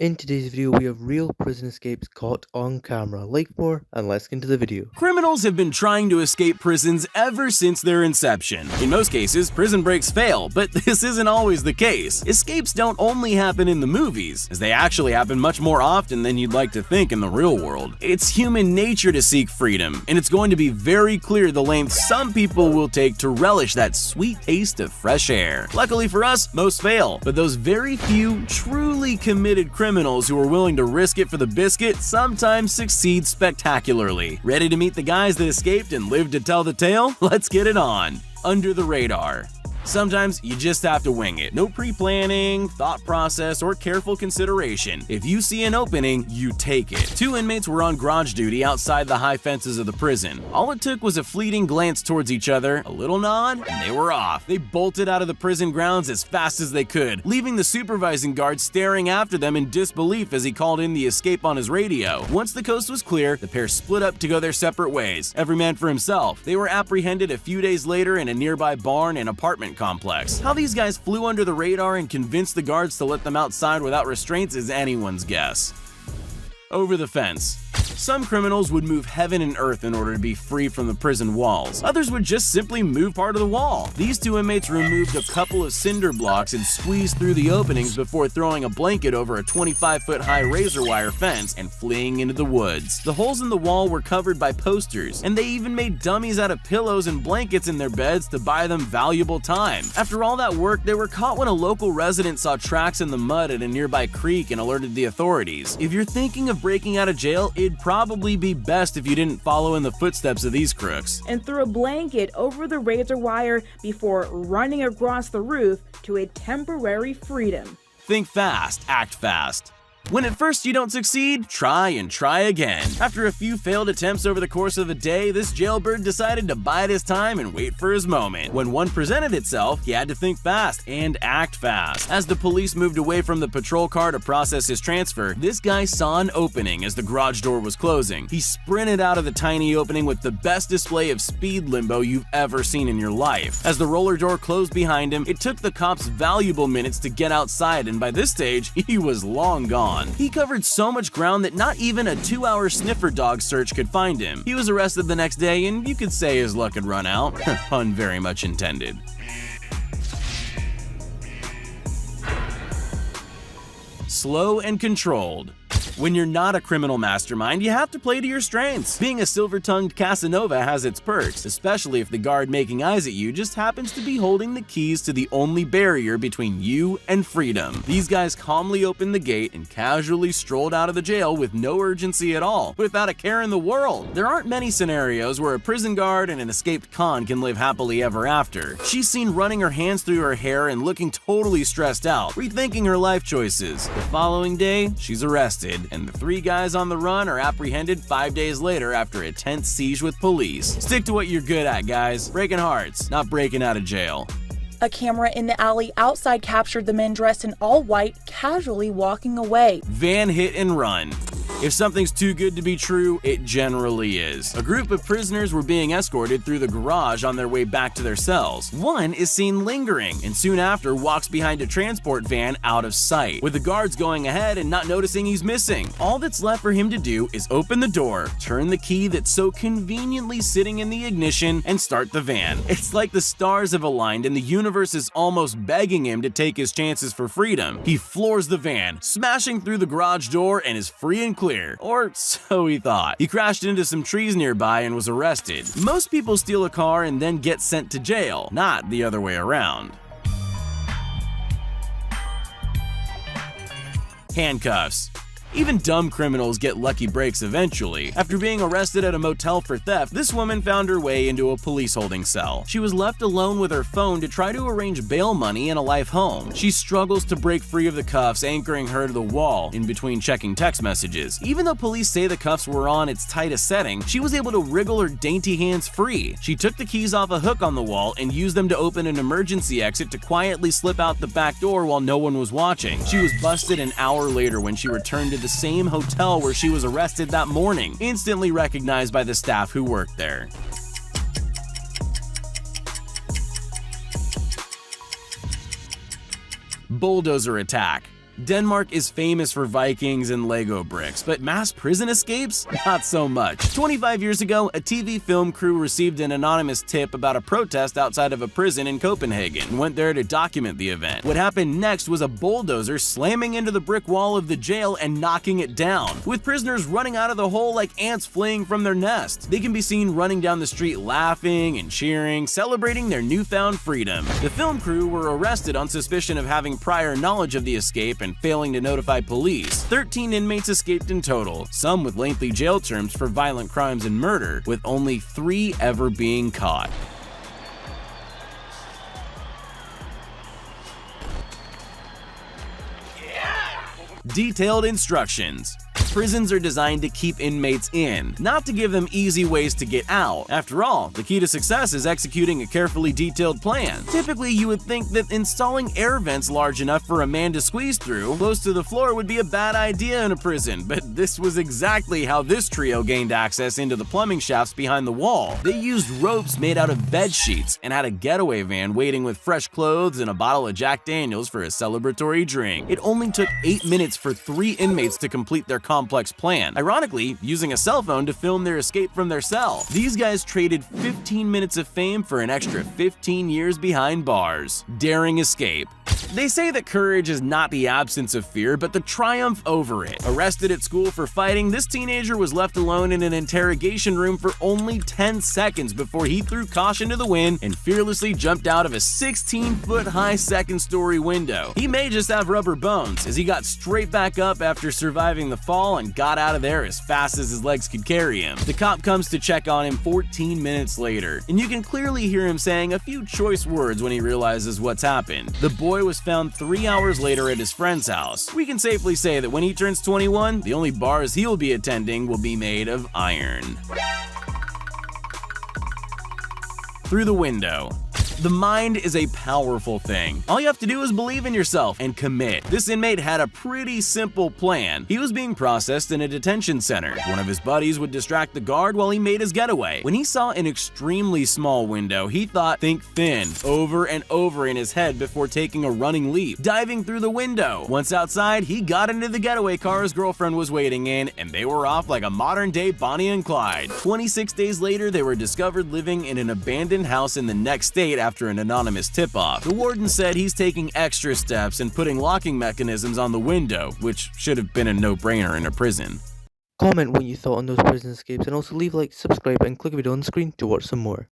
In today's video, we have real prison escapes caught on camera. Like more, and let's get into the video. Criminals have been trying to escape prisons ever since their inception. In most cases, prison breaks fail, but this isn't always the case. Escapes don't only happen in the movies, as they actually happen much more often than you'd like to think in the real world. It's human nature to seek freedom, and it's going to be very clear the lengths some people will take to relish that sweet taste of fresh air. Luckily for us, most fail, but those very few truly committed criminals who are willing to risk it for the biscuit sometimes succeed spectacularly. Ready to meet the guys that escaped and lived to tell the tale? Let's get it on. Under the radar. Sometimes you just have to wing it. No pre-planning, thought process, or careful consideration. If you see an opening, you take it. Two inmates were on garage duty outside the high fences of the prison. All it took was a fleeting glance towards each other, a little nod, and they were off. They bolted out of the prison grounds as fast as they could, leaving the supervising guard staring after them in disbelief as he called in the escape on his radio. Once the coast was clear, the pair split up to go their separate ways, every man for himself. They were apprehended a few days later in a nearby barn and apartment complex. How these guys flew under the radar and convinced the guards to let them outside without restraints is anyone's guess. Over the fence. Some criminals would move heaven and earth in order to be free from the prison walls. Others would just simply move part of the wall. These two inmates removed a couple of cinder blocks and squeezed through the openings before throwing a blanket over a 25-foot high razor wire fence and fleeing into the woods. The holes in the wall were covered by posters, and they even made dummies out of pillows and blankets in their beds to buy them valuable time. After all that work, they were caught when a local resident saw tracks in the mud at a nearby creek and alerted the authorities. If you're thinking of breaking out of jail, it'd probably be best if you didn't follow in the footsteps of these crooks. And threw a blanket over the razor wire before running across the roof to a temporary freedom. Think fast, act fast. When at first you don't succeed, try and try again. After a few failed attempts over the course of a day, this jailbird decided to bide his time and wait for his moment. When one presented itself, he had to think fast and act fast. As the police moved away from the patrol car to process his transfer, this guy saw an opening as the garage door was closing. He sprinted out of the tiny opening with the best display of speed limbo you've ever seen in your life. As the roller door closed behind him, it took the cops valuable minutes to get outside, and by this stage, he was long gone. He covered so much ground that not even a 2-hour sniffer dog search could find him. He was arrested the next day, and you could say his luck had run out. Pun very much intended. Slow and controlled. When you're not a criminal mastermind, you have to play to your strengths. Being a silver-tongued Casanova has its perks, especially if the guard making eyes at you just happens to be holding the keys to the only barrier between you and freedom. These guys calmly opened the gate and casually strolled out of the jail with no urgency at all, without a care in the world. There aren't many scenarios where a prison guard and an escaped con can live happily ever after. She's seen running her hands through her hair and looking totally stressed out, rethinking her life choices. The following day, she's arrested, and the three guys on the run are apprehended 5 days later after a tense siege with police. Stick to what you're good at, guys. Breaking hearts, not breaking out of jail. A camera in the alley outside captured the men dressed in all white casually walking away. Van hit and run. If something's too good to be true, it generally is. A group of prisoners were being escorted through the garage on their way back to their cells. One is seen lingering, and soon after walks behind a transport van out of sight, with the guards going ahead and not noticing he's missing. All that's left for him to do is open the door, turn the key that's so conveniently sitting in the ignition, and start the van. It's like the stars have aligned and the universe is almost begging him to take his chances for freedom. He floors the van, smashing through the garage door, and is free and clear. Or so he thought. He crashed into some trees nearby and was arrested. Most people steal a car and then get sent to jail, not the other way around. Handcuffs. Even dumb criminals get lucky breaks eventually. After being arrested at a motel for theft, this woman found her way into a police holding cell. She was left alone with her phone to try to arrange bail money and a life home. She struggles to break free of the cuffs anchoring her to the wall in between checking text messages. Even though police say the cuffs were on its tightest setting, she was able to wriggle her dainty hands free. She took the keys off a hook on the wall and used them to open an emergency exit to quietly slip out the back door while no one was watching. She was busted an hour later when she returned to the same hotel where she was arrested that morning, instantly recognized by the staff who worked there. Bulldozer attack. Denmark is famous for Vikings and Lego bricks, but mass prison escapes? Not so much. 25 years ago, a TV film crew received an anonymous tip about a protest outside of a prison in Copenhagen and went there to document the event. What happened next was a bulldozer slamming into the brick wall of the jail and knocking it down, with prisoners running out of the hole like ants fleeing from their nest. They can be seen running down the street laughing and cheering, celebrating their newfound freedom. The film crew were arrested on suspicion of having prior knowledge of the escape and failing to notify police. 13 inmates escaped in total, some with lengthy jail terms for violent crimes and murder, with only 3 ever being caught. Detailed instructions. Prisons are designed to keep inmates in, not to give them easy ways to get out. After all, the key to success is executing a carefully detailed plan. Typically, you would think that installing air vents large enough for a man to squeeze through close to the floor would be a bad idea in a prison, but this was exactly how this trio gained access into the plumbing shafts behind the wall. They used ropes made out of bed sheets and had a getaway van waiting with fresh clothes and a bottle of Jack Daniels for a celebratory drink. It only took 8 minutes for 3 inmates to complete their complex plan, ironically using a cell phone to film their escape from their cell. These guys traded 15 minutes of fame for an extra 15 years behind bars. Daring escape. They say that courage is not the absence of fear, but the triumph over it. Arrested at school for fighting, this teenager was left alone in an interrogation room for only 10 seconds before he threw caution to the wind and fearlessly jumped out of a 16-foot-high second-story window. He may just have rubber bones, as he got straight back up after surviving the fall and got out of there as fast as his legs could carry him. The cop comes to check on him 14 minutes later, and you can clearly hear him saying a few choice words when he realizes what's happened. The boy was found 3 hours later at his friend's house. We can safely say that when he turns 21, the only bars he'll be attending will be made of iron. Through the window. The mind is a powerful thing. All you have to do is believe in yourself and commit. This inmate had a pretty simple plan. He was being processed in a detention center. One of his buddies would distract the guard while he made his getaway. When he saw an extremely small window, he thought "think thin" over and over in his head before taking a running leap, diving through the window. Once outside, he got into the getaway car his girlfriend was waiting in, and they were off like a modern-day Bonnie and Clyde. 26 days later, they were discovered living in an abandoned house in the next state after an anonymous tip-off. The warden said he's taking extra steps and putting locking mechanisms on the window, which should have been a no-brainer in a prison. Comment what you thought on those prison escapes and also leave a like, subscribe and click a video on the screen to watch some more.